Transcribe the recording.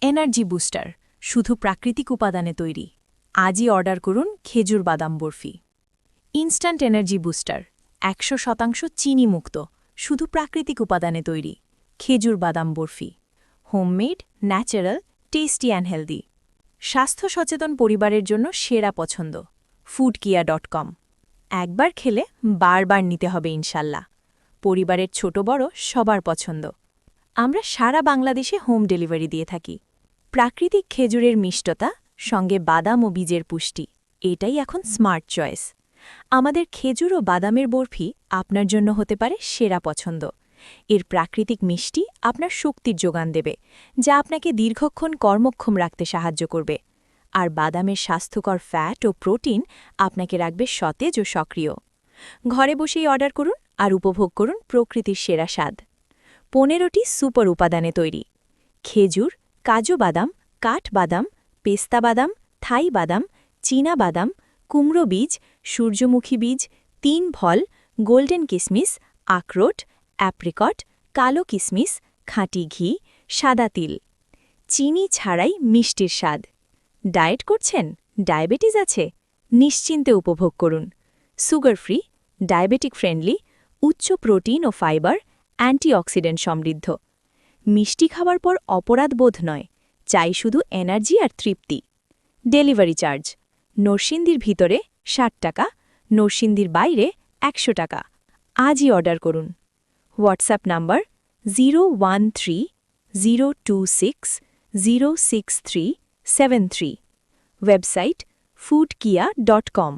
Energy booster শুধু প্রাকৃতিক উপাদানে তৈরি। আজই অর্ডার করুন খেজুর বাদাম বরফি। ইনস্ট্যান্ট এনার্জি বুস্টার 100% চিনি মুক্ত, শুধু প্রাকৃতিক উপাদানে তৈরি। খেজুর বাদাম barfi homemade, natural, tasty and healthy. স্বাস্থ্য সচেতন পরিবারের জন্য সেরা পছন্দ। foodkia.com। একবার খেলে বারবার নিতে হবে ইনশাল্লাহ। পরিবারের ছোট বড় সবার পছন্দ। আমরা সারা বাংলাদেশে হোম ডেলিভারি দিয়ে থাকি। প্রাকৃতিক খেজুরের মিষ্টতা সঙ্গে বাদাম ও বীজের পুষ্টি, এটাই এখন স্মার্ট চয়েস। আমাদের খেজুর ও বাদামের বরফি আপনার জন্য হতে পারে সেরা পছন্দ। এর প্রাকৃতিক মিষ্টি আপনার শক্তির যোগান দেবে, যা আপনাকে দীর্ঘক্ষণ কর্মক্ষম রাখতে সাহায্য করবে। আর বাদামের স্বাস্থ্যকর ফ্যাট ও প্রোটিন আপনাকে রাখবে সতেজ ও সক্রিয়। ঘরে বসেই অর্ডার করুন আর উপভোগ করুন প্রকৃতির সেরা স্বাদ। 15টি সুপার উপাদানে তৈরি। খেজুর, কাজু বাদাম, কাঠ বাদাম, পেস্তা বাদাম, থাই বাদাম, চীনা বাদাম, কুমড়ো বীজ, সূর্যমুখী বীজ, 3 ফল, গোল্ডেন কিসমিস, আখরোট, অ্যাপ্রিকট, কালো কিসমিস, খাঁটি ঘি, সাদা তিল। চিনি ছাড়াই মিষ্টির স্বাদ। ডায়েট করছেন? ডায়াবেটিস আছে? নিশ্চিন্তে উপভোগ করুন। সুগার ফ্রি, ডায়াবেটিক ফ্রেন্ডলি, উচ্চ প্রোটিন ও ফাইবার, অ্যান্টিঅক্সিডেন্ট সমৃদ্ধ। মিষ্টি খাওয়ার পর অপরাধ বোধ নয়, চাই শুধু এনার্জি আর তৃপ্তি। ডেলিভারি চার্জ নরসিংদীর ভিতরে 60 টাকা, নরসিংদীর বাইরে 100 টাকা। আজই অর্ডার করুন। WhatsApp number 013-026-06373। Website foodkia.com।